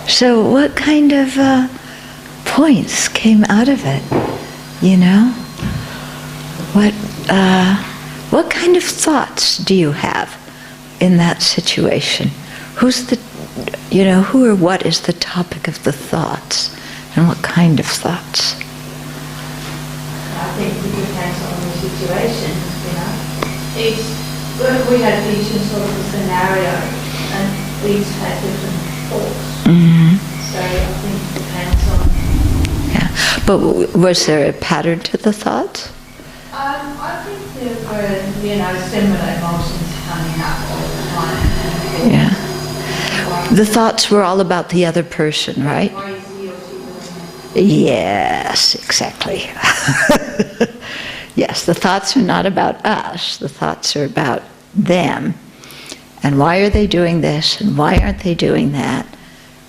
So what kind of points came out of it? You know? What kind of thoughts do you have in that situation? Who or what is the topic of the thoughts? And what kind of thoughts? I think it depends on the situation, you know. We had each in sort of a scenario, and each had different thoughts. Mm-hmm. So I think it depends on... Yeah. But was there a pattern to the thoughts? I think there were, similar emotions coming up all the time. Yeah. The thoughts were all about the other person, right? Why is he or she doing it? Yes, exactly. Yes, the thoughts are not about us. The thoughts are about them. And why are they doing this? And why aren't they doing that?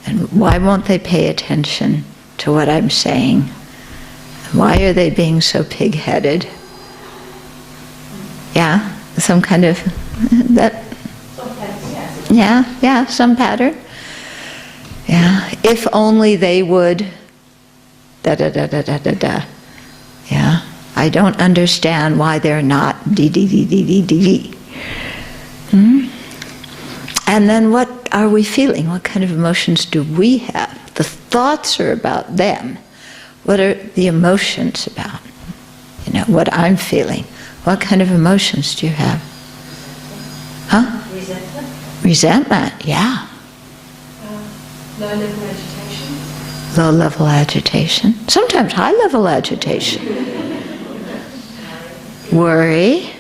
And why won't they pay attention to what I'm saying? And why are they being so pig-headed? Yeah, some kind of that. Yeah, some pattern. Yeah, if only they would. Da da da da da da da. Yeah, I don't understand why they're not. D d d d d d d. And then what are we feeling? What kind of emotions do we have? The thoughts are about them. What are the emotions about? What I'm feeling. What kind of emotions do you have? Huh? Resentment. Resentment, yeah. Low-level agitation. Low-level agitation. Sometimes high-level agitation. Worry.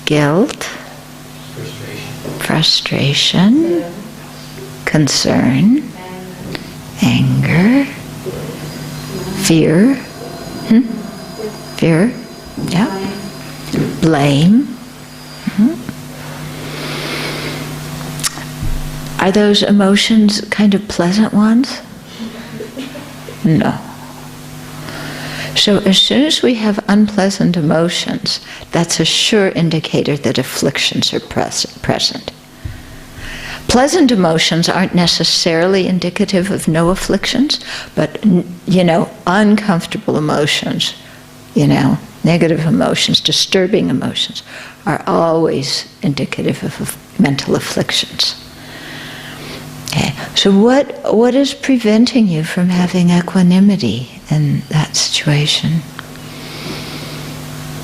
Guilt. Frustration. Concern. Anger. Fear. Fear. Yeah. Blame. Are those emotions kind of pleasant ones? No. So as soon as we have unpleasant emotions, that's a sure indicator that afflictions are present. Pleasant emotions aren't necessarily indicative of no afflictions, but, uncomfortable emotions, negative emotions, disturbing emotions, are always indicative of mental afflictions. Okay, so what is preventing you from having equanimity in that situation?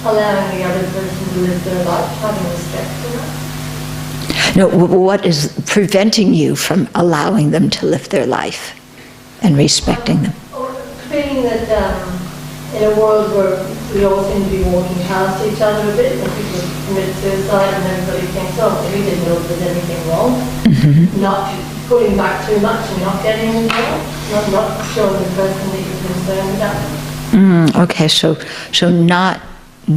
Allowing the other person to live their life, having respect for that. No, what is preventing you from allowing them to live their life and respecting them? Feeling that in a world where we all seem to be walking past each other a bit, and people commit suicide and everybody thinks, oh, we didn't know if there's anything wrong. Mm-hmm. Not pulling back too much and not getting involved, not showing the person that you're concerned about. Okay, so not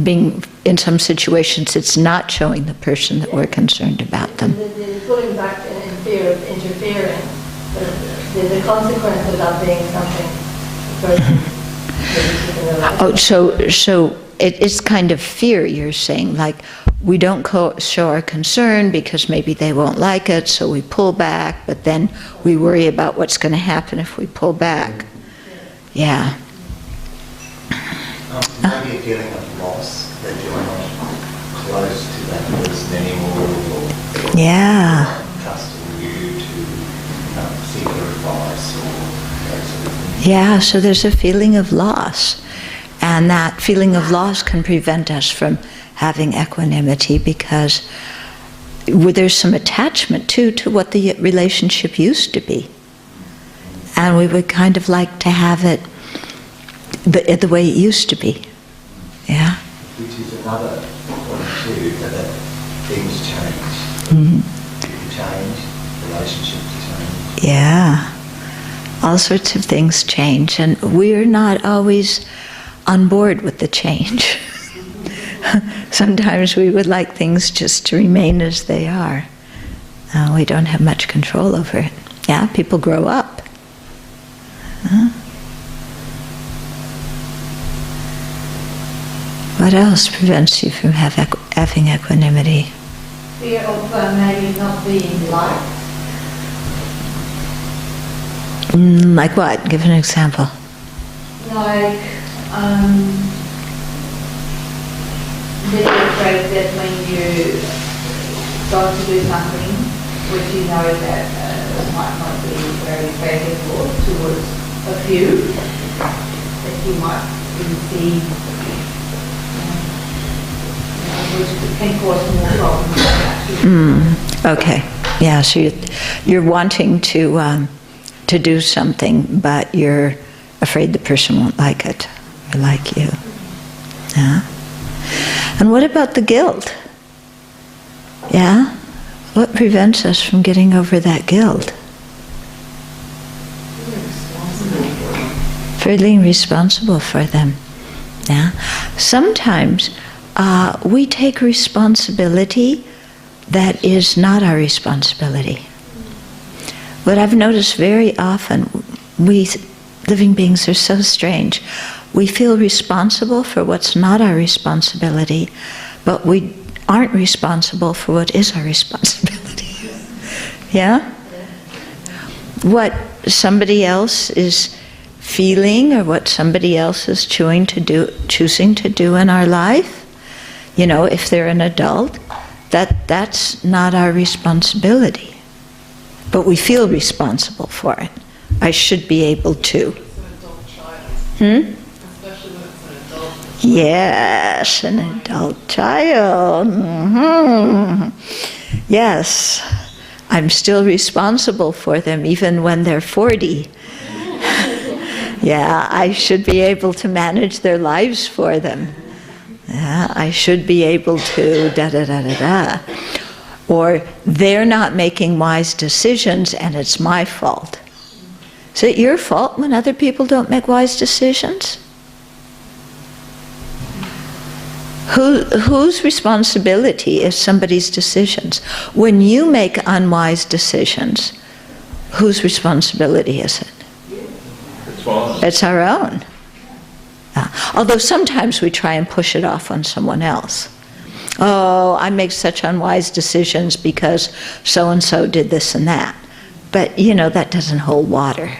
being, in some situations, it's not showing the person that we're concerned about them. The pulling back in fear of interfering, the consequence of that being something the person so it's kind of fear, you're saying, like we don't show our concern because maybe they won't like it, so we pull back, but then we worry about what's going to happen if we pull back. Yeah. Maybe a feeling of loss, that you're not close to that person anymore, or yeah. trusting you to seek their advice or that sort of thing. Yeah, so there's a feeling of loss. And that feeling of loss can prevent us from having equanimity because there's some attachment to what the relationship used to be. And we would kind of like to have it the way it used to be. Yeah? Which is another point too, that things change. Mm-hmm. People change, relationships change. Yeah. All sorts of things change, and we're not always on board with the change. Sometimes we would like things just to remain as they are. We don't have much control over it. Yeah, people grow up. What else prevents you from having equanimity? Fear of maybe not being liked. Like what? Give an example. Like, being afraid that when you start to do something which you know that might not be very favourable towards a few, that you might receive, which can cause more problems. Okay. Yeah. So you're wanting to do something, but you're afraid the person won't like it or like you. Yeah. And what about the guilt? Yeah? What prevents us from getting over that guilt? Feeling responsible for them. Yeah? Sometimes we take responsibility that is not our responsibility. What I've noticed very often, we living beings are so strange. We feel responsible for what's not our responsibility, but we aren't responsible for what is our responsibility. Yeah? What somebody else is feeling or what somebody else is choosing to do in our life, if they're an adult, that's not our responsibility. But we feel responsible for it. I should be able to. Especially when it's an adult. Yes, an adult child. Yes, I'm still responsible for them even when they're 40. Yeah, I should be able to manage their lives for them. Yeah, I should be able to da-da-da-da-da. Or they're not making wise decisions and it's my fault. Is it your fault when other people don't make wise decisions? Whose responsibility is somebody's decisions? When you make unwise decisions, whose responsibility is it? It's our own. Although sometimes we try and push it off on someone else. Oh, I make such unwise decisions because so-and-so did this and that. But, that doesn't hold water.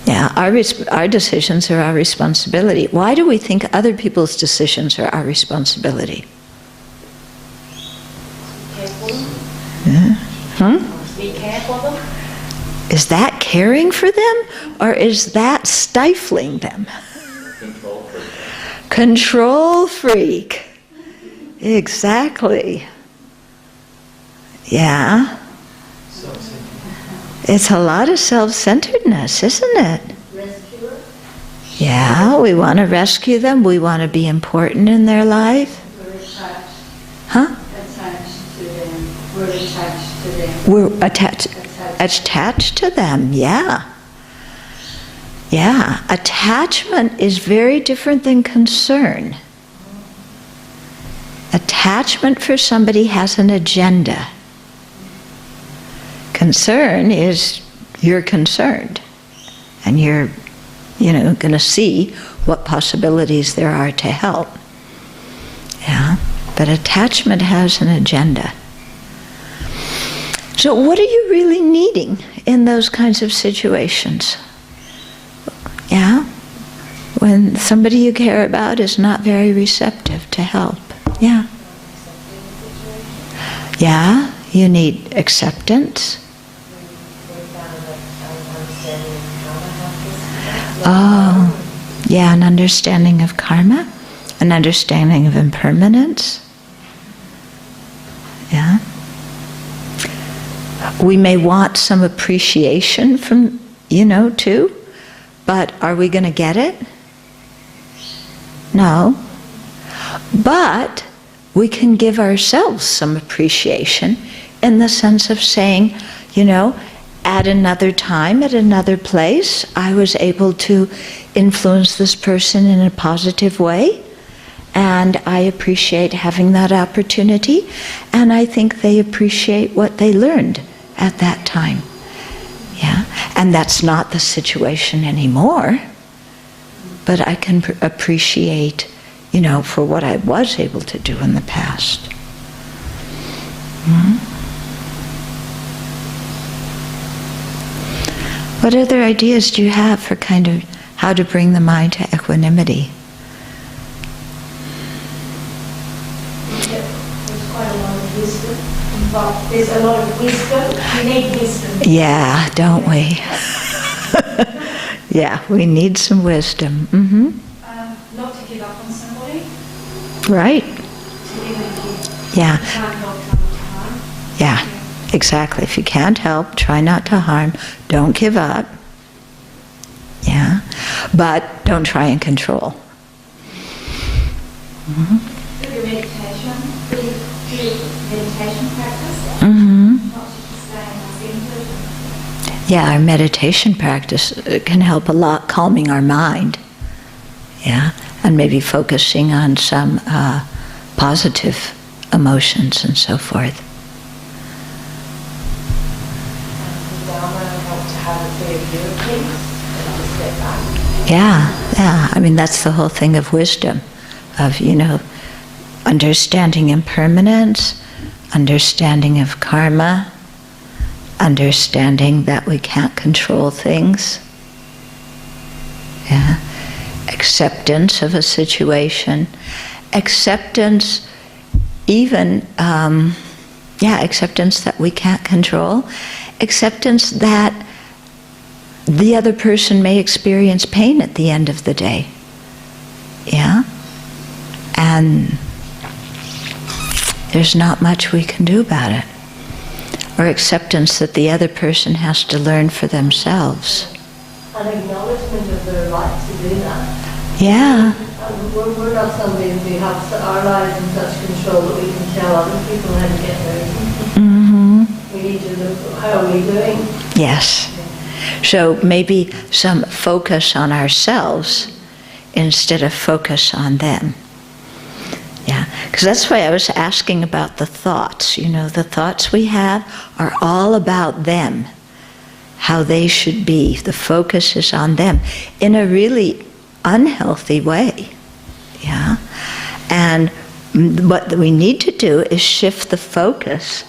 Yeah, our decisions are our responsibility. Why do we think other people's decisions are our responsibility? Be careful of them. Is that caring for them, or is that stifling them? Control freak. Control freak. Exactly. Yeah. It's a lot of self-centeredness, isn't it? Rescuer? Yeah, we want to rescue them. We want to be important in their life. We're attached. Huh? Attached to them. We're attached to them. We're attached to them, yeah. Yeah, attachment is very different than concern. Attachment for somebody has an agenda. Concern is you're concerned and you're, going to see what possibilities there are to help. Yeah, but attachment has an agenda. So what are you really needing in those kinds of situations? Yeah, when somebody you care about is not very receptive to help. Yeah. Yeah, you need acceptance. Oh, yeah, an understanding of karma, an understanding of impermanence. Yeah. We may want some appreciation from, too, but are we going to get it? No. But we can give ourselves some appreciation in the sense of saying, at another time, at another place, I was able to influence this person in a positive way, and I appreciate having that opportunity, and I think they appreciate what they learned at that time. Yeah, and that's not the situation anymore, but I can appreciate, for what I was able to do in the past. What other ideas do you have for kind of how to bring the mind to equanimity? There's quite a lot of wisdom involved. There's a lot of wisdom. We need wisdom. Yeah, don't we? Yeah, we need some wisdom. Not to give up on somebody, Right. to even if Yeah. you can't help someone to harm. Yeah, exactly. If you can't help, try not to harm. Don't give up. Yeah. But don't try and control. Through your meditation, through your meditation practice, not just staying centered. Yeah, our meditation practice can help a lot calming our mind. Yeah. And maybe focusing on some positive emotions and so forth. Yeah. I mean, that's the whole thing of wisdom, of, understanding impermanence, understanding of karma, understanding that we can't control things. Yeah. Acceptance of a situation, acceptance even, acceptance that we can't control, acceptance that the other person may experience pain at the end of the day. Yeah? And there's not much we can do about it. Or acceptance that the other person has to learn for themselves. An acknowledgement of their right to do that. Yeah. And we're not somebody who have our lives in such control that we can tell other people how to get there. We need to look, how are we doing? Yes. So maybe some focus on ourselves instead of focus on them. Yeah, because that's why I was asking about the thoughts. The thoughts we have are all about them, how they should be. The focus is on them in a really unhealthy way. Yeah, and what we need to do is shift the focus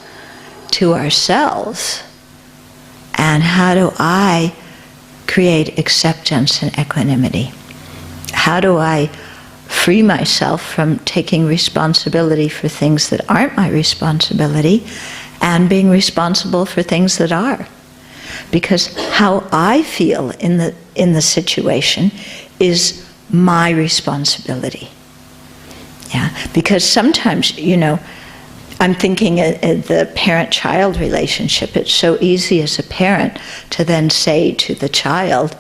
to ourselves. And how do I create acceptance and equanimity? How do I free myself from taking responsibility for things that aren't my responsibility and being responsible for things that are? Because how I feel in the situation is my responsibility. Yeah, because sometimes, I'm thinking the parent-child relationship, it's so easy as a parent to then say to the child,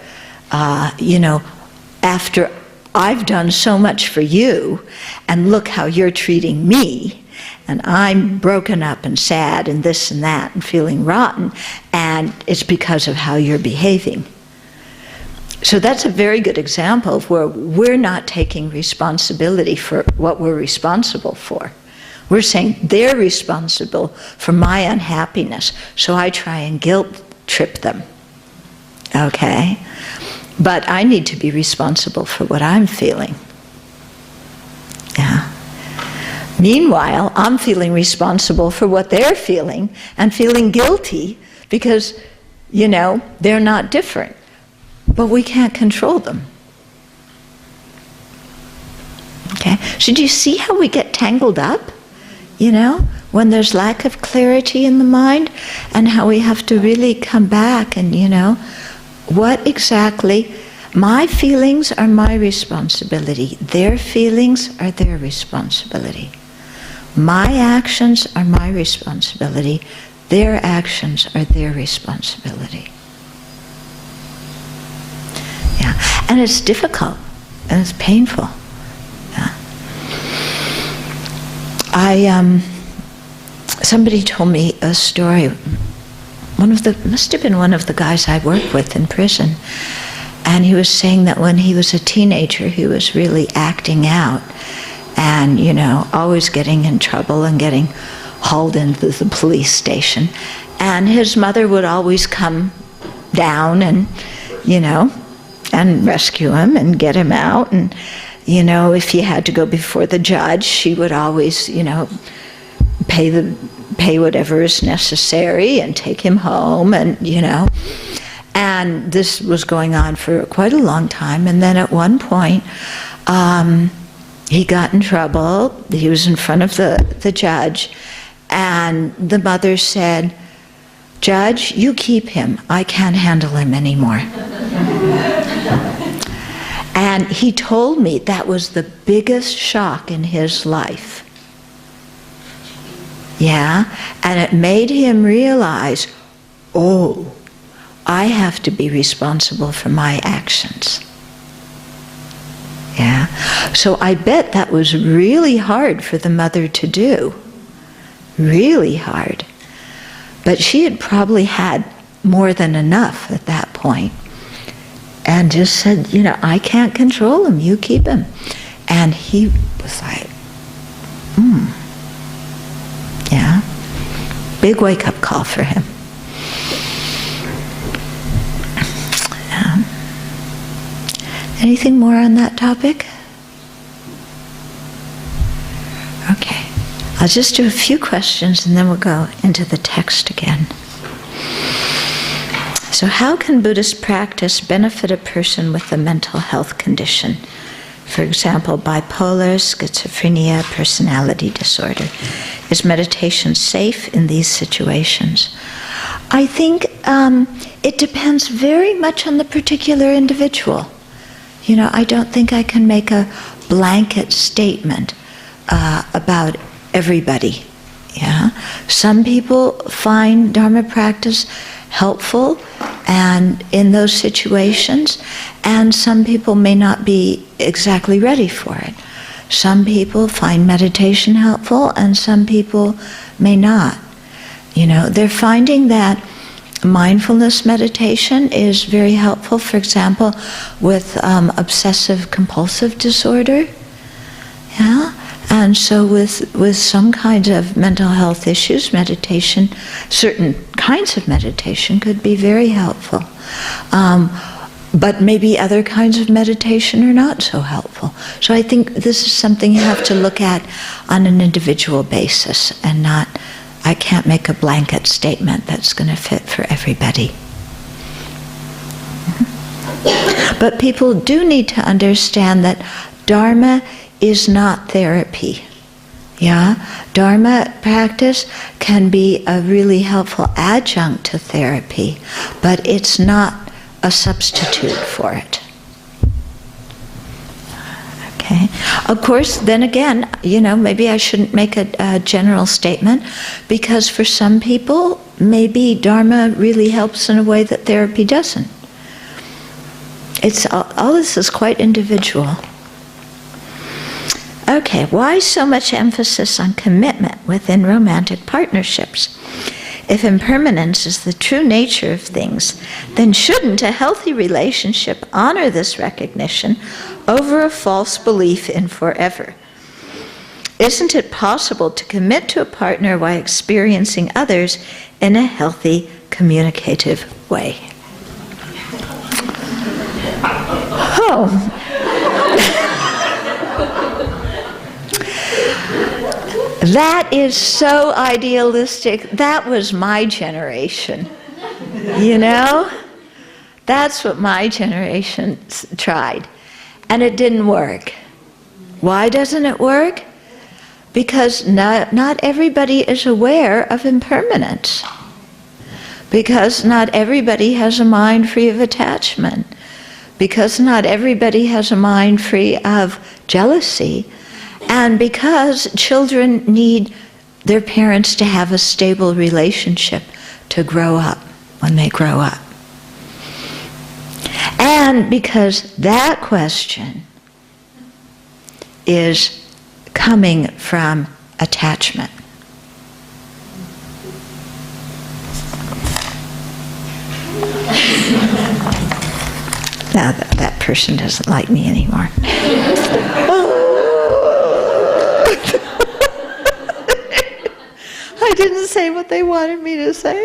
after I've done so much for you, and look how you're treating me, and I'm broken up and sad and this and that and feeling rotten, and it's because of how you're behaving. So that's a very good example of where we're not taking responsibility for what we're responsible for. We're saying they're responsible for my unhappiness, so I try and guilt trip them. Okay? But I need to be responsible for what I'm feeling. Yeah. Meanwhile, I'm feeling responsible for what they're feeling and feeling guilty because, they're not different. But we can't control them. Okay? So do you see how we get tangled up? When there's lack of clarity in the mind, and how we have to really come back and, what exactly, my feelings are my responsibility. Their feelings are their responsibility. My actions are my responsibility. Their actions are their responsibility. Yeah, and it's difficult, and it's painful. Yeah. Somebody told me a story. Must have been one of the guys I worked with in prison, and he was saying that when he was a teenager, he was really acting out, and always getting in trouble and getting hauled into the police station, and his mother would always come down and and rescue him and get him out, and if he had to go before the judge, she would always pay whatever is necessary and take him home, and And this was going on for quite a long time. And then at one point, he got in trouble. He was in front of the judge. And the mother said, "Judge, you keep him. I can't handle him anymore." And he told me that was the biggest shock in his life. Yeah, and it made him realize, oh, I have to be responsible for my actions. Yeah, so I bet that was really hard for the mother to do. Really hard. But she had probably had more than enough at that point. And just said, you know, I can't control him, you keep him. And he was like, yeah. Big wake-up call for him. Anything more on that topic? Okay. I'll just do a few questions and then we'll go into the text again. So how can Buddhist practice benefit a person with a mental health condition? For example, bipolar, schizophrenia, personality disorder. Is meditation safe in these situations? I think it depends very much on the particular individual. You know, I don't think I can make a blanket statement about everybody. Yeah, some people find Dharma practice helpful and in those situations, and some people may not be exactly ready for it. Some people find meditation helpful and some people may not. You know, they're finding that mindfulness meditation is very helpful, for example, with obsessive compulsive disorder. Yeah? And so with some kinds of mental health issues, meditation, certain kinds of meditation could be very helpful. But maybe other kinds of meditation are not so helpful. So I think this is something you have to look at on an individual basis and not, I can't make a blanket statement that's going to fit for everybody. But people do need to understand that Dharma is not therapy. Yeah? Dharma practice can be a really helpful adjunct to therapy, but it's not a substitute for it. Okay. Of course, then again, you know, maybe I shouldn't make a general statement, because for some people, maybe Dharma really helps in a way that therapy doesn't. It's all this is quite individual. Okay, why so much emphasis on commitment within romantic partnerships? If impermanence is the true nature of things, then shouldn't a healthy relationship honor this recognition over a false belief in forever? Isn't it possible to commit to a partner while experiencing others in a healthy, communicative way? Oh. That is so idealistic. That was my generation. You know? That's what my generation tried. And it didn't work. Why doesn't it work? Because not everybody is aware of impermanence. Because not everybody has a mind free of attachment. Because not everybody has a mind free of jealousy. And because children need their parents to have a stable relationship to grow up when they grow up. And because that question is coming from attachment. Now that person doesn't like me anymore. I didn't say what they wanted me to say.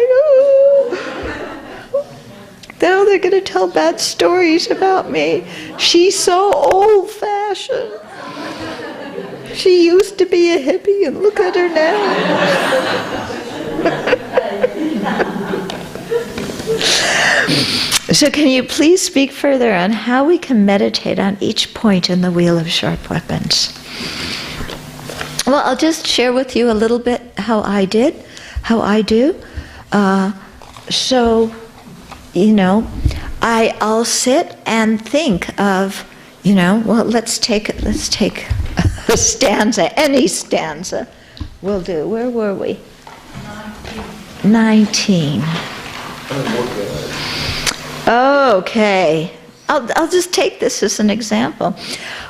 Now they're going to tell bad stories about me. She's so old-fashioned. She used to be a hippie, and look at her now. So can you please speak further on how we can meditate on each point in the Wheel of Sharp Weapons? Well, I'll just share with you a little bit how I do. So, I'll sit and think of, well, let's take a stanza, any stanza will do. Where were we? 19. Okay. I'll just take this as an example.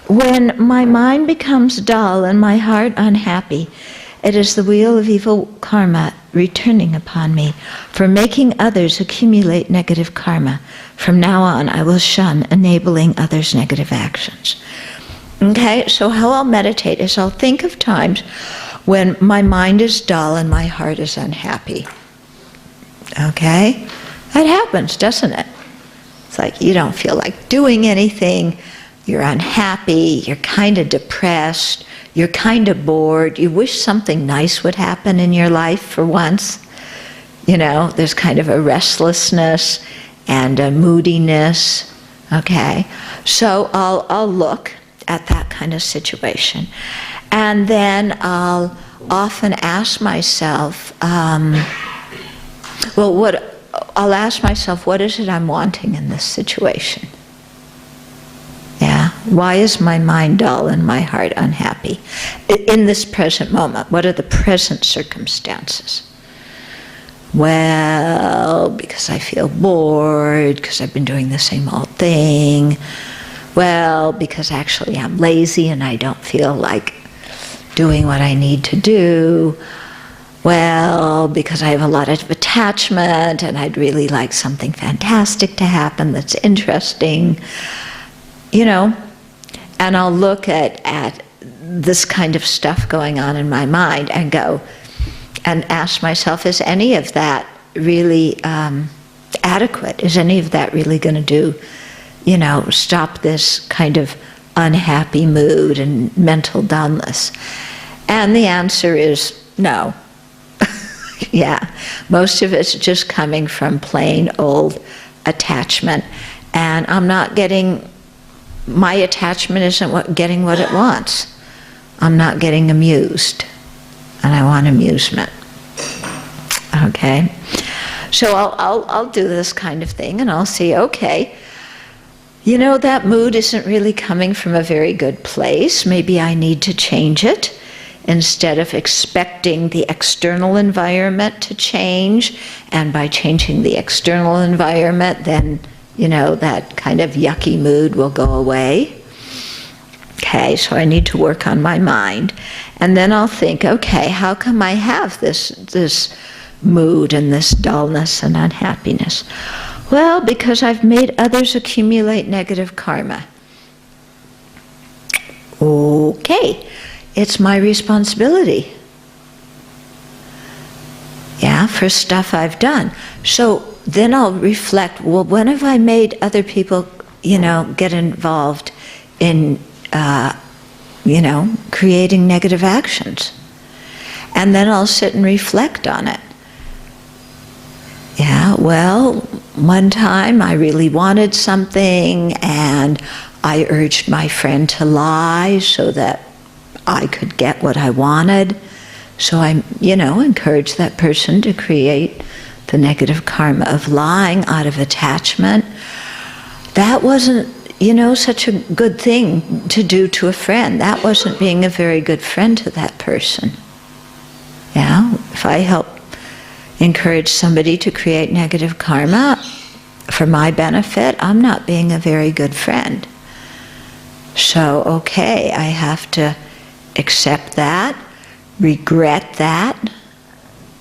When my mind becomes dull and my heart unhappy, it is the wheel of evil karma returning upon me for making others accumulate negative karma. From now on, I will shun enabling others' negative actions. Okay, so how I'll meditate is I'll think of times when my mind is dull and my heart is unhappy. Okay? That happens, doesn't it? It's like you don't feel like doing anything, you're unhappy, you're kind of depressed, you're kind of bored, you wish something nice would happen in your life for once. There's kind of a restlessness and a moodiness. Okay? So I'll look at that kind of situation. And then I'll often ask myself, what is it I'm wanting in this situation? Yeah, why is my mind dull and my heart unhappy? In this present moment, what are the present circumstances? Well, because I feel bored, because I've been doing the same old thing. Well, because actually I'm lazy and I don't feel like doing what I need to do. Well, because I have a lot of attachment and I'd really like something fantastic to happen that's interesting. And I'll look at this kind of stuff going on in my mind and go and ask myself, is any of that really adequate? Is any of that really going to do, stop this kind of unhappy mood and mental dullness? And the answer is no. Yeah, most of it's just coming from plain old attachment. And my attachment isn't getting what it wants. I'm not getting amused. And I want amusement. Okay? So I'll do this kind of thing and I'll see, okay, that mood isn't really coming from a very good place. Maybe I need to change it. Instead of expecting the external environment to change, and by changing the external environment, then, that kind of yucky mood will go away. Okay, so I need to work on my mind. And then I'll think, okay, how come I have this mood and this dullness and unhappiness? Well, because I've made others accumulate negative karma. Okay. It's my responsibility. Yeah, for stuff I've done. So then I'll reflect, well, when have I made other people, get involved in, creating negative actions? And then I'll sit and reflect on it. Yeah, well, one time I really wanted something and I urged my friend to lie so that I could get what I wanted. So I, encourage that person to create the negative karma of lying out of attachment. That wasn't, such a good thing to do to a friend. That wasn't being a very good friend to that person. Yeah, if I help encourage somebody to create negative karma for my benefit, I'm not being a very good friend. So, okay, I have to accept that, regret that.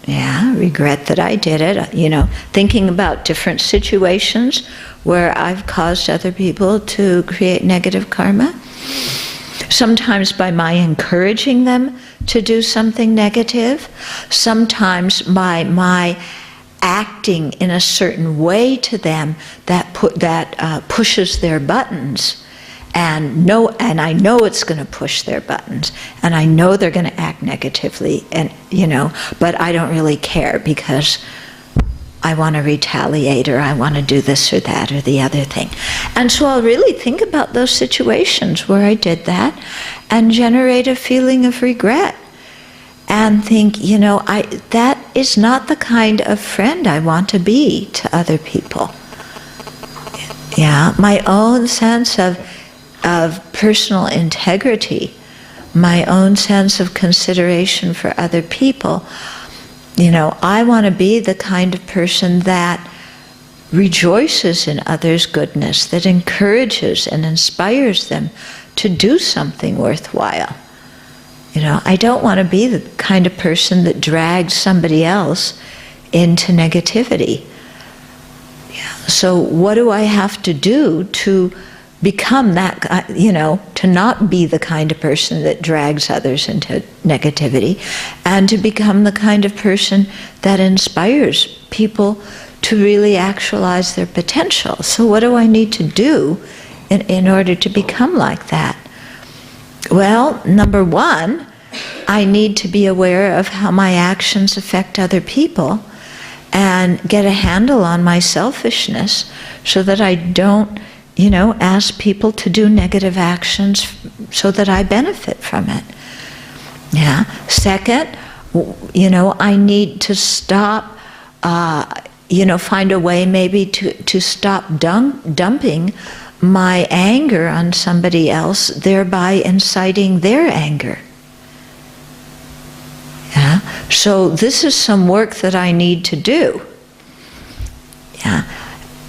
Yeah, regret that I did it. Thinking about different situations where I've caused other people to create negative karma. Sometimes by my encouraging them to do something negative. Sometimes by my acting in a certain way to them that pushes their buttons. And I know it's going to push their buttons, and I know they're going to act negatively, and but I don't really care because I want to retaliate, or I want to do this or that or the other thing. And so I'll really think about those situations where I did that and generate a feeling of regret and think, that is not the kind of friend I want to be to other people. Yeah, my own sense of personal integrity, my own sense of consideration for other people. I want to be the kind of person that rejoices in others' goodness, that encourages and inspires them to do something worthwhile. I don't want to be the kind of person that drags somebody else into negativity. Yeah. So what do I have to do to become that, to not be the kind of person that drags others into negativity, and to become the kind of person that inspires people to really actualize their potential? So what do I need to do in order to become like that? Well, number one, I need to be aware of how my actions affect other people and get a handle on my selfishness so that I don't ask people to do negative actions so that I benefit from it. Yeah. Second, I need to stop, find a way maybe to stop dumping my anger on somebody else, thereby inciting their anger. Yeah. So this is some work that I need to do. Yeah.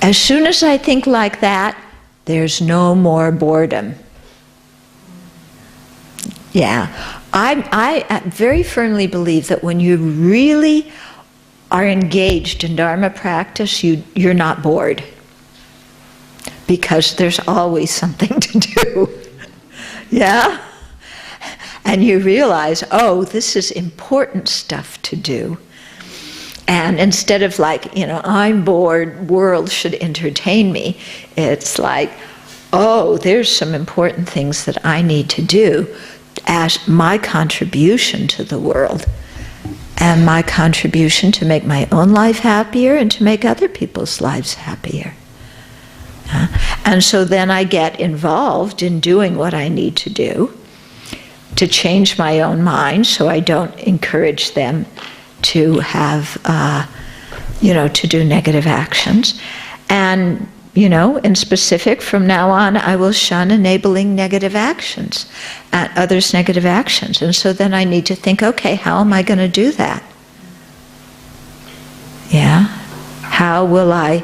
As soon as I think like that, there's no more boredom. Yeah, I very firmly believe that when you really are engaged in Dharma practice, you're not bored, because there's always something to do. Yeah? And you realize, oh, this is important stuff to do. And instead of I'm bored, world should entertain me, it's like, oh, there's some important things that I need to do as my contribution to the world, and my contribution to make my own life happier and to make other people's lives happier. And so then I get involved in doing what I need to do to change my own mind, so I don't encourage them to have, to do negative actions. And, in specific, from now on, I will shun enabling negative actions, others' negative actions. And so then I need to think, okay, how am I going to do that? Yeah? How will I,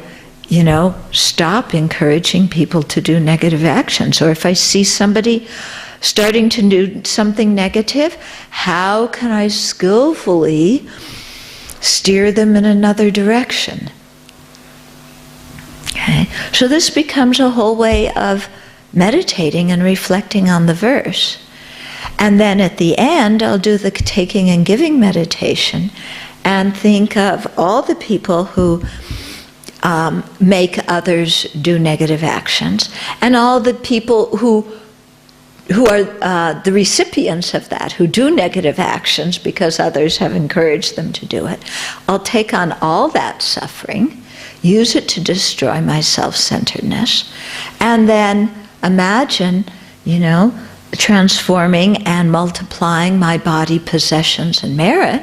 stop encouraging people to do negative actions? Or if I see somebody starting to do something negative, how can I skillfully steer them in another direction? Okay, so this becomes a whole way of meditating and reflecting on the verse. And then at the end, I'll do the taking and giving meditation and think of all the people who make others do negative actions, and all the people who are the recipients of that, who do negative actions because others have encouraged them to do it. I'll take on all that suffering, use it to destroy my self-centeredness, and then imagine, transforming and multiplying my body, possessions, and merit,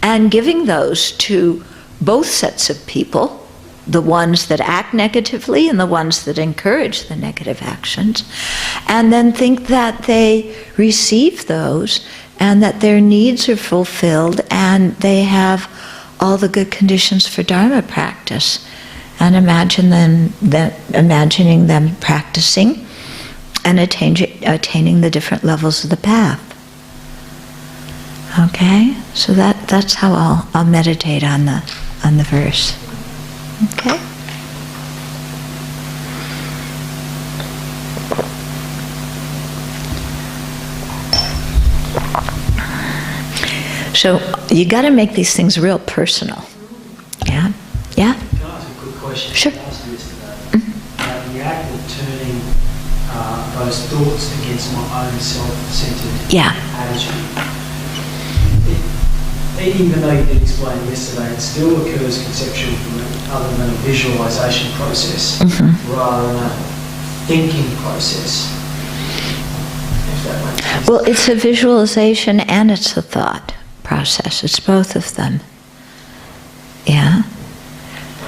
and giving those to both sets of people, the ones that act negatively and the ones that encourage the negative actions, and then think that they receive those and that their needs are fulfilled and they have all the good conditions for Dharma practice, and imagining them practicing and attaining the different levels of the path. Okay, so that's how I'll meditate on the verse. Okay. So you got to make these things real personal. Yeah? Yeah? Can I ask a quick question? Sure. I asked you yesterday. The act of turning those thoughts against my own self-centered attitude. even though you did explain yesterday, it still occurs conceptually other than a visualization process rather than a thinking process. If that makes sense. Well, it's a visualization and it's a thought process. It's both of them. Yeah.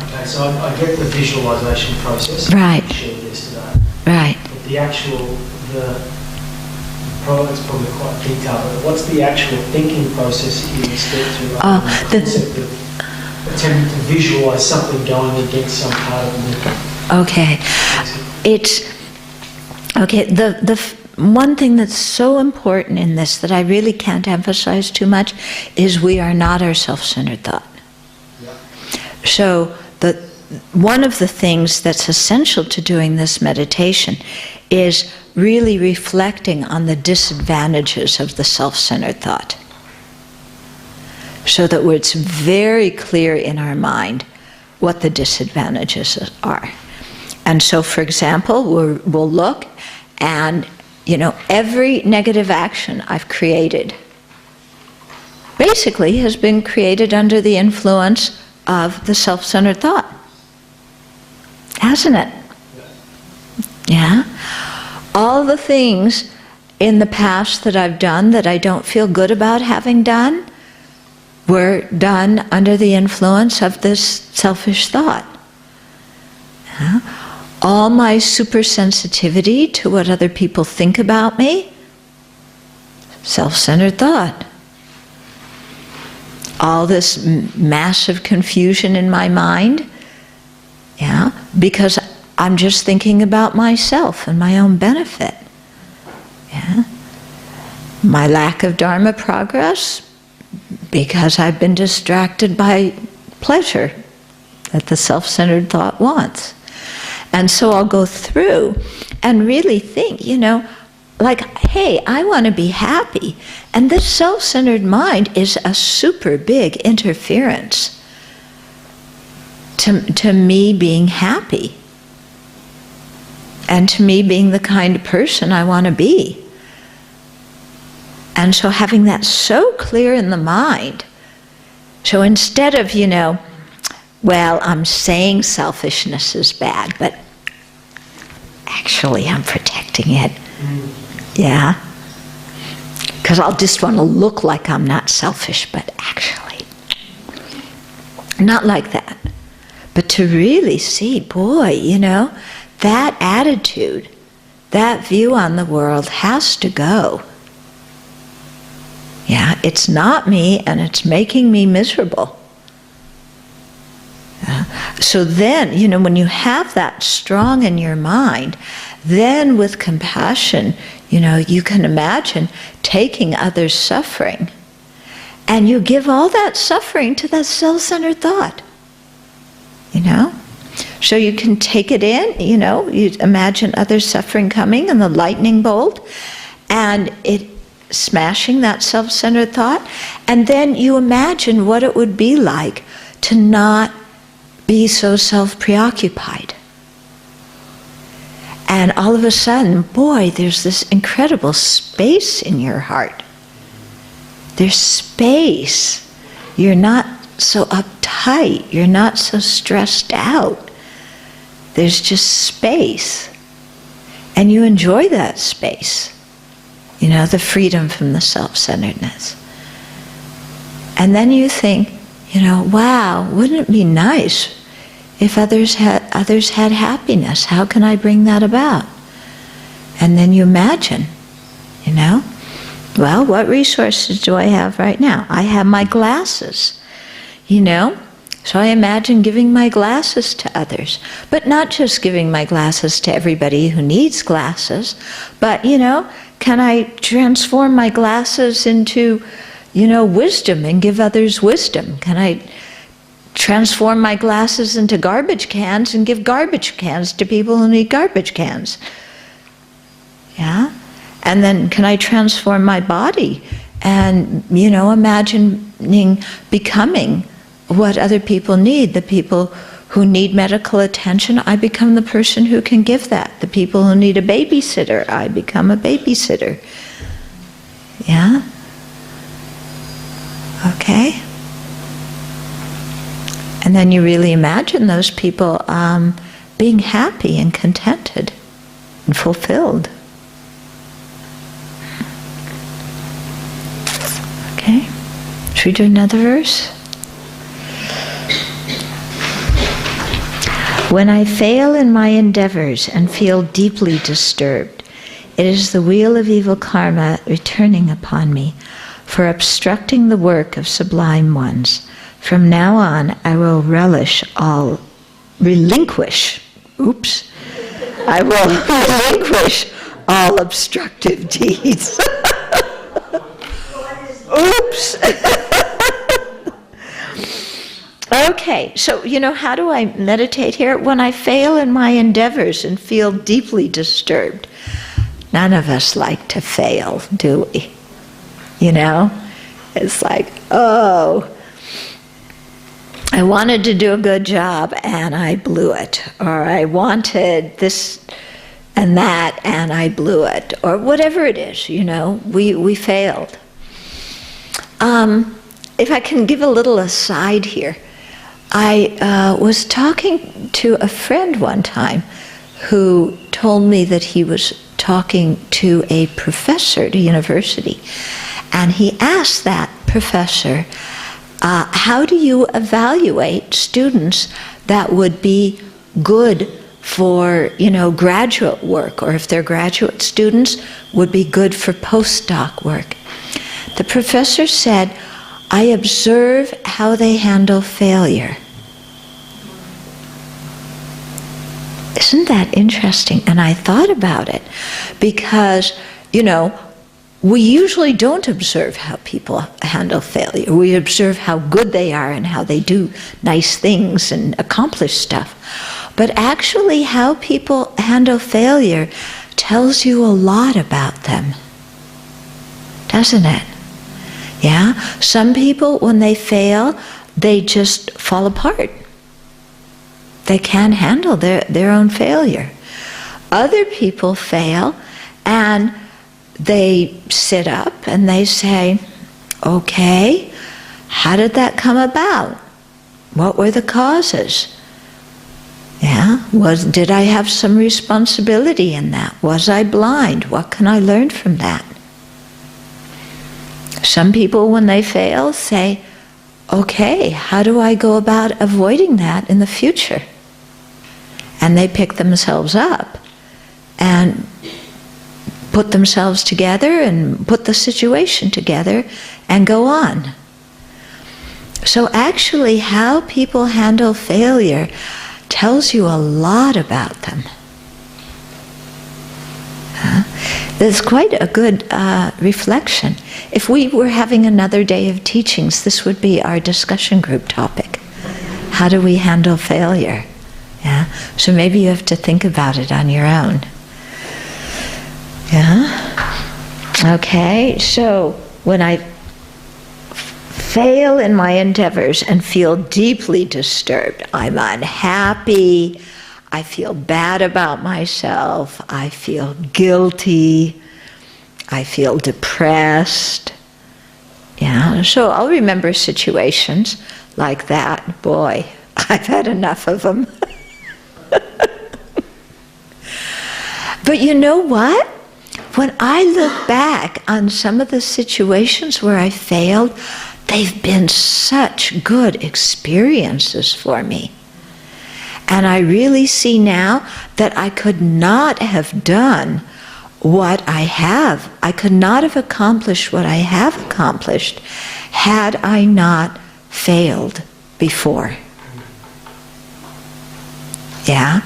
Okay, so I get the visualization process. Right. You shared yesterday. Right. But the actual, it's probably quite detailed, but what's the actual thinking process that you step through? The concept of attempting to visualize something going against some part of the... Okay. The one thing that's so important in this that I really can't emphasize too much is we are not our self-centered thought. Yeah. So one of the things that's essential to doing this meditation is really reflecting on the disadvantages of the self-centered thought, so that it's very clear in our mind what the disadvantages are. And so, for example, we'll look and, every negative action I've created basically has been created under the influence of the self-centered thought. Hasn't it? Yeah? All the things in the past that I've done that I don't feel good about having done were done under the influence of this selfish thought. Yeah? All my supersensitivity to what other people think about me, self-centered thought. All this massive confusion in my mind, yeah, because I'm just thinking about myself and my own benefit. Yeah. My lack of Dharma progress, because I've been distracted by pleasure that the self-centered thought wants. And so I'll go through and really think, like, hey, I want to be happy. And this self-centered mind is a super big interference to me being happy and to me being the kind of person I want to be. And so having that so clear in the mind, so instead of, well, I'm saying selfishness is bad, but actually I'm protecting it. Yeah? Because I'll just want to look like I'm not selfish, but actually, not like that. But to really see, boy, that attitude, that view on the world has to go. Yeah, it's not me and it's making me miserable. So then, when you have that strong in your mind, then with compassion, you can imagine taking others' suffering and you give all that suffering to that self-centered thought. So you can take it in, you imagine others' suffering coming and the lightning bolt and it smashing that self-centered thought, and then you imagine what it would be like to not be so self-preoccupied. And all of a sudden, boy, there's this incredible space in your heart. There's space. You're not so uptight. You're not so stressed out. There's just space. And you enjoy that space. The freedom from the self-centeredness. And then you think, wow, wouldn't it be nice if others had happiness? How can I bring that about? And then you imagine, well, what resources do I have right now? I have my glasses, So I imagine giving my glasses to others. But not just giving my glasses to everybody who needs glasses, but, can I transform my glasses into, wisdom and give others wisdom? Can I transform my glasses into garbage cans and give garbage cans to people who need garbage cans? Yeah? And then can I transform my body and, imagining becoming what other people need? The people who need medical attention, I become the person who can give that. The people who need a babysitter, I become a babysitter. Yeah? Okay? And then you really imagine those people being happy and contented and fulfilled. Okay, should we do another verse? When I fail in my endeavors and feel deeply disturbed, it is the wheel of evil karma returning upon me for obstructing the work of sublime ones. From now on, I will relinquish all obstructive deeds. Oops. Okay, so, how do I meditate here? When I fail in my endeavors and feel deeply disturbed. None of us like to fail, do we? It's like, oh, I wanted to do a good job and I blew it. Or I wanted this and that and I blew it. Or whatever it is, we failed. If I can give a little aside here, I was talking to a friend one time who told me that he was talking to a professor at a university. And he asked that professor, how do you evaluate students that would be good for, graduate work, or if they're graduate students, would be good for postdoc work? The professor said, I observe how they handle failure. Isn't that interesting? And I thought about it because, we usually don't observe how people handle failure. We observe how good they are and how they do nice things and accomplish stuff. But actually, how people handle failure tells you a lot about them, doesn't it? Yeah? Some people, when they fail, they just fall apart. They can't handle their own failure. Other people fail and they sit up and they say, okay, how did that come about? What were the causes? Yeah, did I have some responsibility in that? Was I blind? What can I learn from that? Some people, when they fail, say, okay, how do I go about avoiding that in the future? And they pick themselves up and put themselves together and put the situation together and go on. So actually, how people handle failure tells you a lot about them. There's quite a good reflection. If we were having another day of teachings, this would be our discussion group topic. How do we handle failure? Yeah. So maybe you have to think about it on your own. Yeah. Okay. So when I fail in my endeavors and feel deeply disturbed, I'm unhappy, I feel bad about myself, I feel guilty, I feel depressed. Yeah, so I'll remember situations like that. Boy, I've had enough of them. But you know what? When I look back on some of the situations where I failed, they've been such good experiences for me. And I really see now that I could not have done what I have. I could not have accomplished what I have accomplished had I not failed before. Yeah?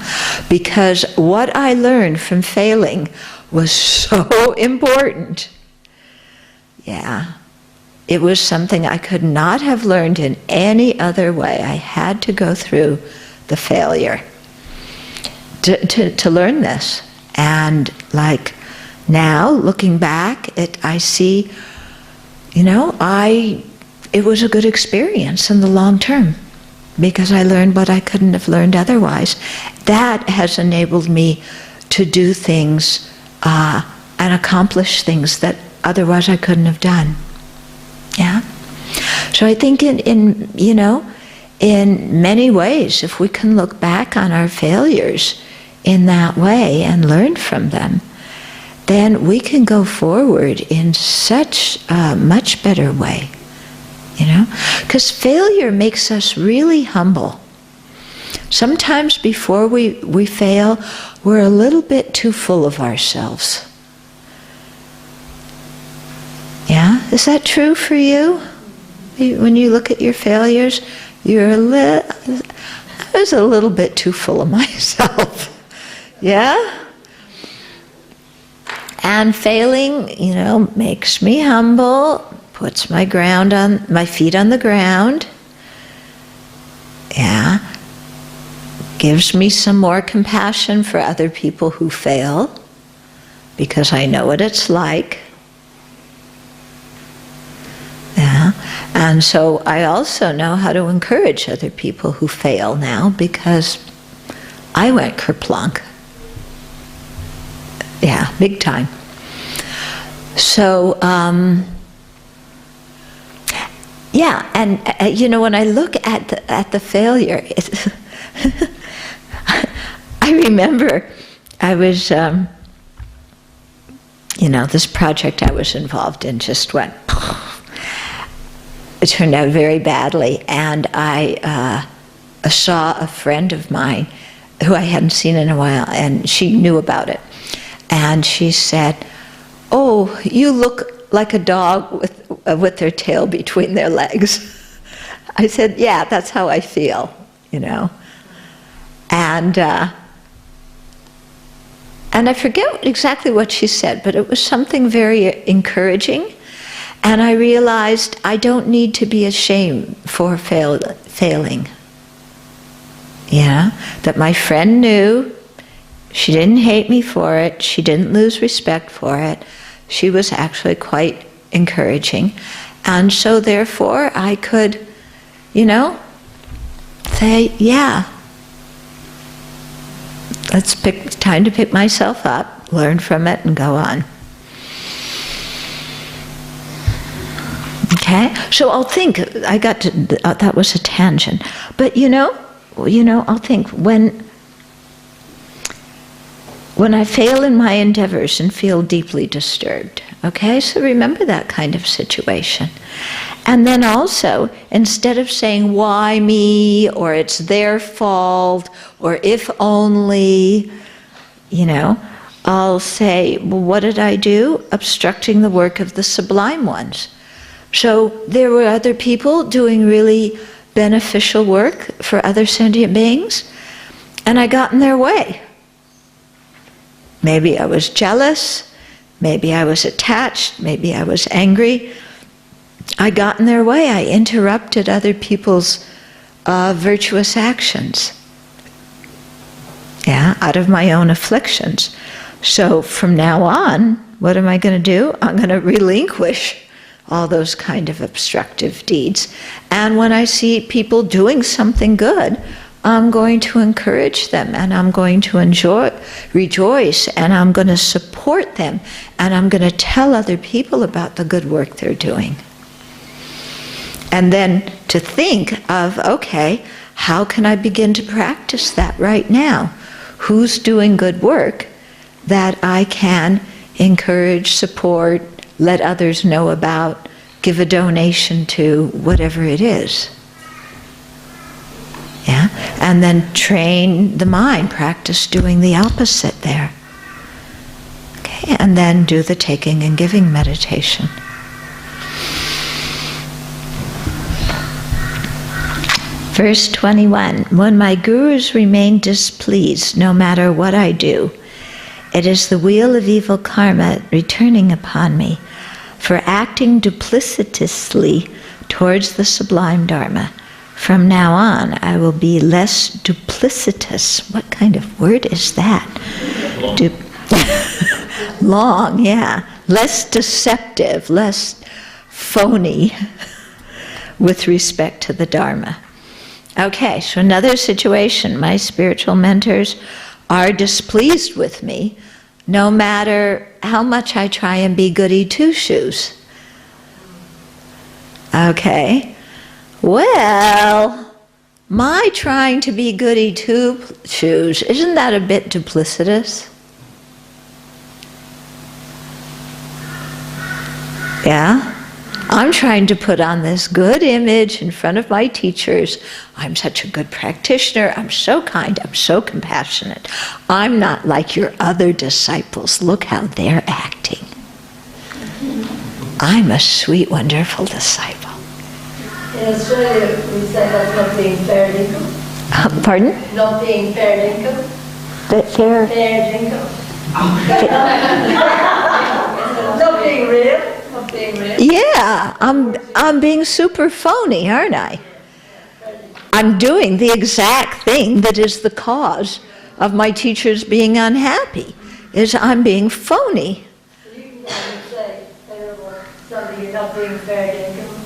Because what I learned from failing was so important. Yeah. It was something I could not have learned in any other way. I had to go through the failure to learn this. And like now, looking back, I see, it was a good experience in the long term because I learned what I couldn't have learned otherwise. That has enabled me to do things and accomplish things that otherwise I couldn't have done. Yeah. So I think in many ways, if we can look back on our failures in that way and learn from them, then we can go forward in such a much better way. You know? Because failure makes us really humble. Sometimes before we fail, we're a little bit too full of ourselves. Yeah? Is that true for you? When you look at your failures, I was a little bit too full of myself. Yeah? And failing, you know, makes me humble, puts my feet on the ground. Yeah. Gives me some more compassion for other people who fail, because I know what it's like. Yeah. And so I also know how to encourage other people who fail now, because I went kerplunk. Yeah, big time. So, yeah, and you know, when I look at the failure, I remember I was, you know, this project I was involved in just went. It turned out very badly, and I saw a friend of mine who I hadn't seen in a while, and she knew about it. And she said, "Oh, you look like a dog with their tail between their legs." I said, "Yeah, that's how I feel, you know." And I forget exactly what she said, but it was something very encouraging. And I realized I don't need to be ashamed for failing. Yeah, that my friend knew. She didn't hate me for it. She didn't lose respect for it. She was actually quite encouraging. And so therefore I could, you know, say, yeah, time to pick myself up, learn from it, and go on. Okay? So I'll think, that was a tangent. But you know, I'll think when I fail in my endeavors and feel deeply disturbed, okay? So remember that kind of situation. And then also, instead of saying, why me, or it's their fault, or if only, you know, I'll say, well, what did I do? Obstructing the work of the sublime ones. So there were other people doing really beneficial work for other sentient beings, and I got in their way. Maybe I was jealous, maybe I was attached, maybe I was angry. I got in their way, I interrupted other people's virtuous actions. Yeah, out of my own afflictions. So from now on, what am I going to do? I'm going to relinquish all those kind of obstructive deeds. And when I see people doing something good, I'm going to encourage them, and I'm going to rejoice, and I'm going to support them, and I'm going to tell other people about the good work they're doing. And then to think of, okay, how can I begin to practice that right now? Who's doing good work that I can encourage, support, let others know about, give a donation to, whatever it is. Yeah? And then train the mind, practice doing the opposite there. Okay? And then do the taking and giving meditation. Verse 21, when my gurus remain displeased, no matter what I do, it is the wheel of evil karma returning upon me for acting duplicitously towards the sublime Dharma. From now on, I will be less duplicitous. What kind of word is that? Long, yeah. Less deceptive, less phony with respect to the Dharma. Okay, so another situation. My spiritual mentors are displeased with me no matter how much I try and be goody two-shoes. Okay. Well, my trying to be goody two-shoes, isn't that a bit duplicitous? Yeah? I'm trying to put on this good image in front of my teachers. I'm such a good practitioner. I'm so kind. I'm so compassionate. I'm not like your other disciples. Look how they're acting. I'm a sweet, wonderful disciple. In Australia, we say that's not being fair dinkum. Pardon? Not being fair dinkum. Fair. Fair dinkum. Not being real. Not being real. Yeah, I'm being super phony, aren't I? I'm doing the exact thing that is the cause of my teachers being unhappy, is I'm being phony. So you can say, something you're not being fair dinkum.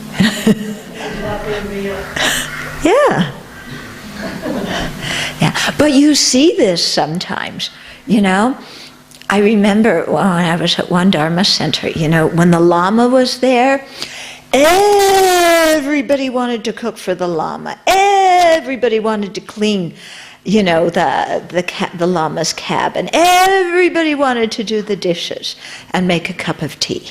You're not being real. Yeah. Yeah, but you see this sometimes, you know. I remember when I was at one Dharma center, you know, when the Lama was there, everybody wanted to cook for the Lama. Everybody wanted to clean, you know, the Lama's cabin. Everybody wanted to do the dishes and make a cup of tea.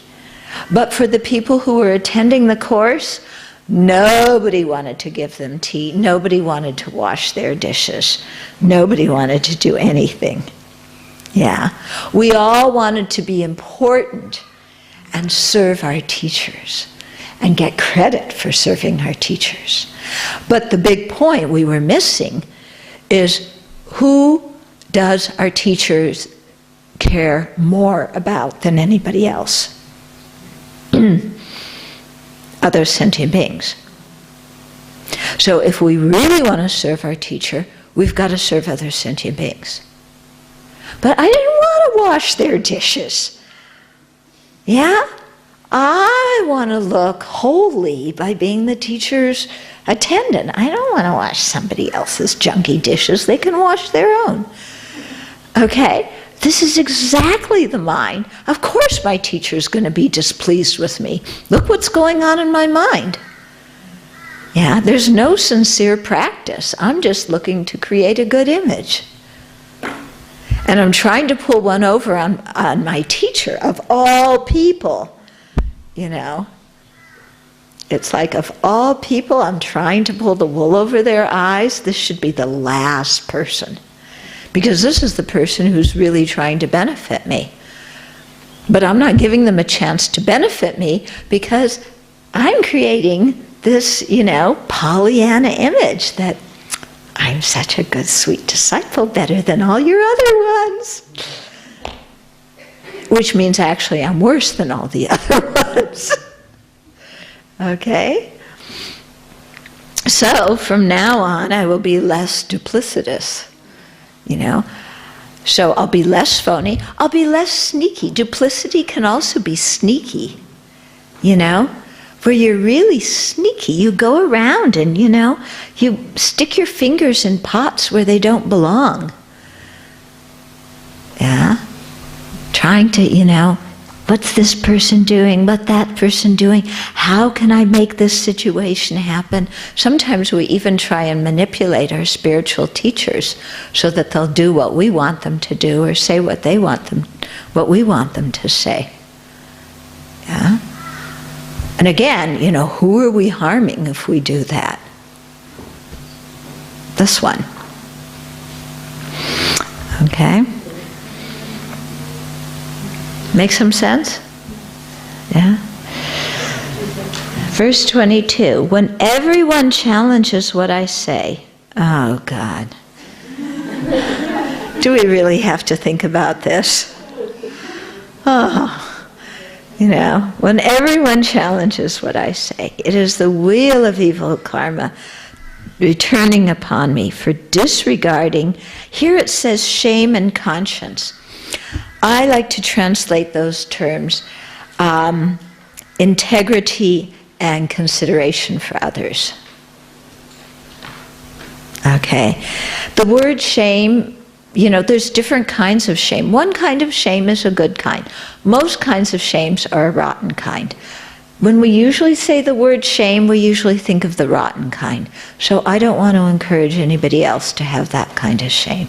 But for the people who were attending the course, nobody wanted to give them tea. Nobody wanted to wash their dishes. Nobody wanted to do anything. Yeah, we all wanted to be important and serve our teachers and get credit for serving our teachers. But the big point we were missing is, who does our teachers care more about than anybody else? Other sentient beings. So if we really want to serve our teacher, we've got to serve other sentient beings. But I didn't want to wash their dishes. Yeah? I want to look holy by being the teacher's attendant. I don't want to wash somebody else's junky dishes. They can wash their own. Okay? This is exactly the mind. Of course my teacher's going to be displeased with me. Look what's going on in my mind. Yeah, there's no sincere practice. I'm just looking to create a good image. And I'm trying to pull one over on my teacher, of all people, you know. It's like, of all people, I'm trying to pull the wool over their eyes. This should be the last person. Because this is the person who's really trying to benefit me. But I'm not giving them a chance to benefit me because I'm creating this, you know, Pollyanna image that I'm such a good, sweet disciple, better than all your other ones. Which means actually I'm worse than all the other ones. Okay? So from now on I will be less duplicitous, you know. So I'll be less phony, I'll be less sneaky. Duplicity can also be sneaky, you know. Where you're really sneaky. You go around and, you know, you stick your fingers in pots where they don't belong. Yeah? Trying to, you know, what's this person doing? What's that person doing? How can I make this situation happen? Sometimes we even try and manipulate our spiritual teachers so that they'll do what we want them to do or say what we want them to say. Yeah? And again, you know, who are we harming if we do that? This one. Okay? Make some sense? Yeah? Verse 22, when everyone challenges what I say, oh God. Do we really have to think about this? Oh. You know, when everyone challenges what I say, it is the wheel of evil karma returning upon me for disregarding. Here it says shame and conscience. I like to translate those terms integrity and consideration for others. Okay. The word shame, you know, there's different kinds of shame. One kind of shame is a good kind. Most kinds of shames are a rotten kind. When we usually say the word shame, we usually think of the rotten kind. So I don't want to encourage anybody else to have that kind of shame.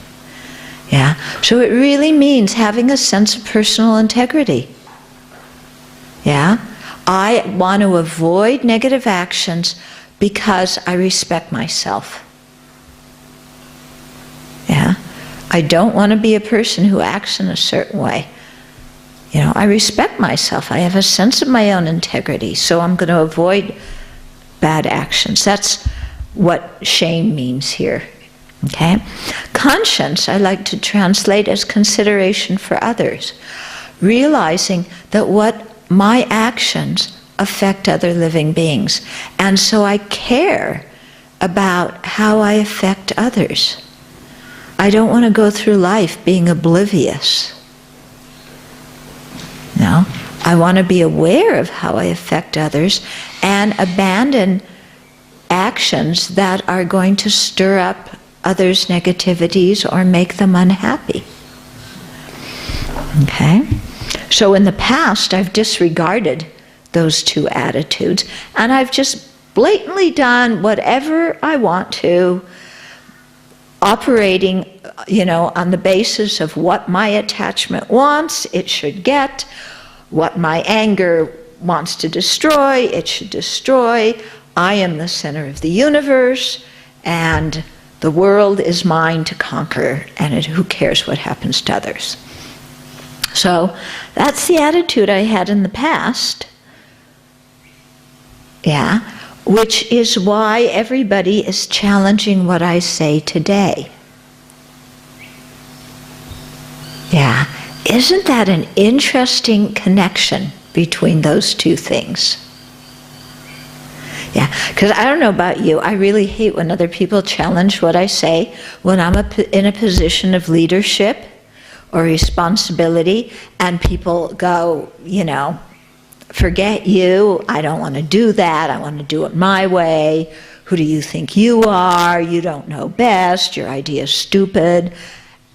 Yeah? So it really means having a sense of personal integrity. Yeah? I want to avoid negative actions because I respect myself. Yeah? I don't want to be a person who acts in a certain way. You know, I respect myself. I have a sense of my own integrity, so I'm going to avoid bad actions. That's what shame means here. Okay? Conscience, I like to translate as consideration for others. Realizing that what my actions affect other living beings. And so I care about how I affect others. I don't want to go through life being oblivious. No, I want to be aware of how I affect others and abandon actions that are going to stir up others' negativities or make them unhappy. Okay? So in the past, I've disregarded those two attitudes, and I've just blatantly done whatever I want to, operating, you know, on the basis of what my attachment wants, it should get. What my anger wants to destroy, it should destroy. I am the center of the universe, and the world is mine to conquer, and who cares what happens to others? So that's the attitude I had in the past. Yeah, which is why everybody is challenging what I say today. Yeah, isn't that an interesting connection between those two things? Yeah, because I don't know about you, I really hate when other people challenge what I say when I'm in a position of leadership or responsibility, and people go, you know, forget you, I don't want to do that, I want to do it my way, who do you think you are, you don't know best, your idea is stupid.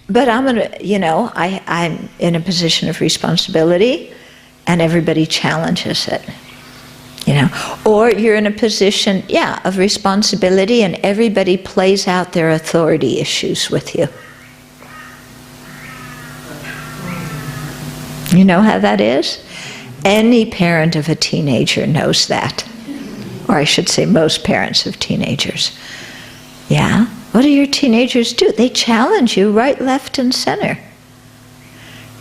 But I'm I'm in a position of responsibility, and everybody challenges it. You know, or you're in a position, of responsibility, and everybody plays out their authority issues with you. You know how that is? Any parent of a teenager knows that. Or I should say most parents of teenagers. Yeah? What do your teenagers do? They challenge you right, left, and center.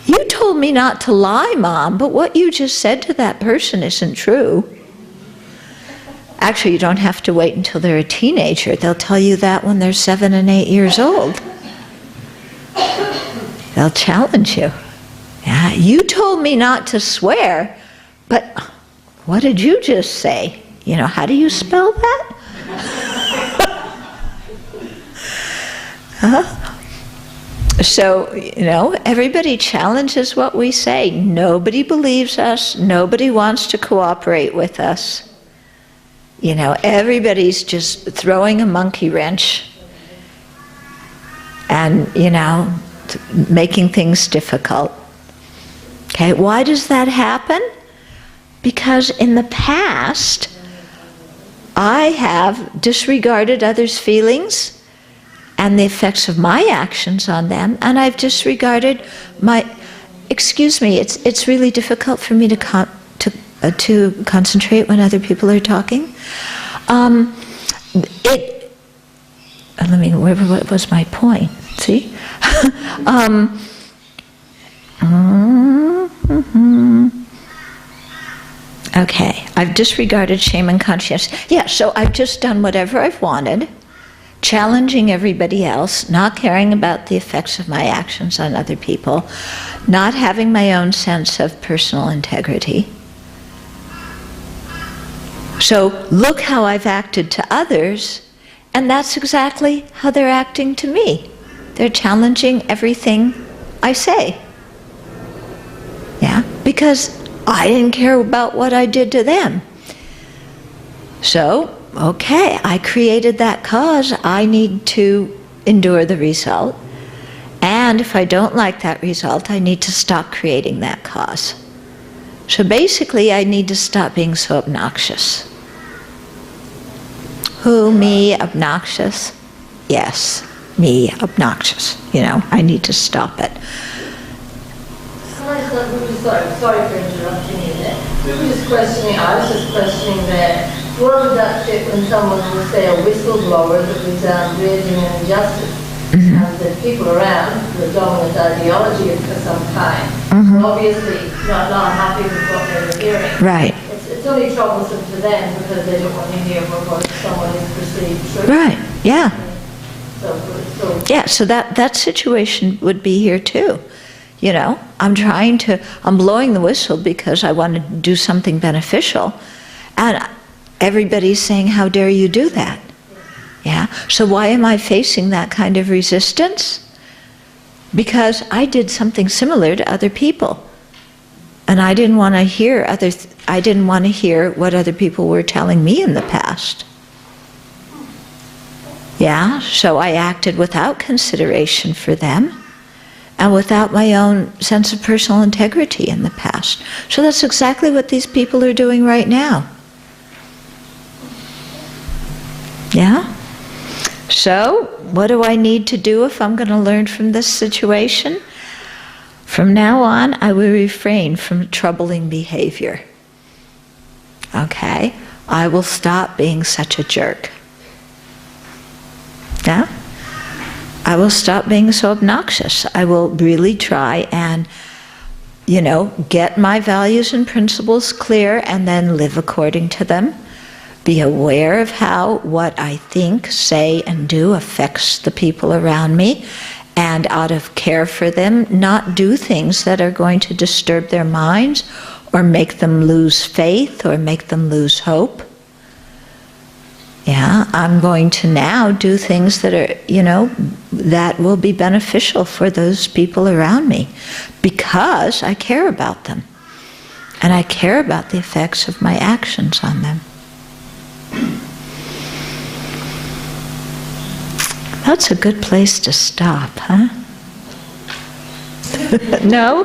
You told me not to lie, Mom, but what you just said to that person isn't true. Actually, you don't have to wait until they're a teenager. They'll tell you that when they're 7 and 8 years old. They'll challenge you. Yeah, you told me not to swear, but what did you just say? You know, how do you spell that? So, you know, everybody challenges what we say. Nobody believes us. Nobody wants to cooperate with us. You know, everybody's just throwing a monkey wrench and, you know, making things difficult. Okay, why does that happen? Because in the past, I have disregarded others' feelings and the effects of my actions on them, and I've disregarded my, excuse me, it's really difficult for me to concentrate when other people are talking. What was my point? See? Okay, I've disregarded shame and conscience. Yeah, so I've just done whatever I've wanted, challenging everybody else, not caring about the effects of my actions on other people, not having my own sense of personal integrity. So look how I've acted to others, and that's exactly how they're acting to me. They're challenging everything I say. Yeah, because I didn't care about what I did to them. So, okay, I created that cause. I need to endure the result. And if I don't like that result, I need to stop creating that cause. So basically, I need to stop being so obnoxious. Who, me, obnoxious? Yes, me, obnoxious. I need to stop it. Sorry for interrupting you there. We were just questioning, I was just questioning that, where would that fit when someone would say a whistleblower that was raising an injustice? The people around the dominant ideology of some kind were obviously not happy with what they were hearing. Right. It's only troublesome to them because they don't want to hear what someone is perceived true. Right, yeah. So Yeah, so that situation would be here too. I'm blowing the whistle because I want to do something beneficial. And everybody's saying, how dare you do that? Yeah, so why am I facing that kind of resistance? Because I did something similar to other people. And I didn't want to hear what other people were telling me in the past. Yeah, so I acted without consideration for them and without my own sense of personal integrity in the past. So that's exactly what these people are doing right now. Yeah? So, what do I need to do if I'm going to learn from this situation? From now on, I will refrain from troubling behavior. Okay? I will stop being such a jerk. Yeah? I will stop being so obnoxious. I will really try and, get my values and principles clear and then live according to them. Be aware of how what I think, say, and do affects the people around me, and out of care for them, not do things that are going to disturb their minds or make them lose faith or make them lose hope. Yeah, I'm going to now do things that are, that will be beneficial for those people around me because I care about them and I care about the effects of my actions on them. That's a good place to stop, huh? No?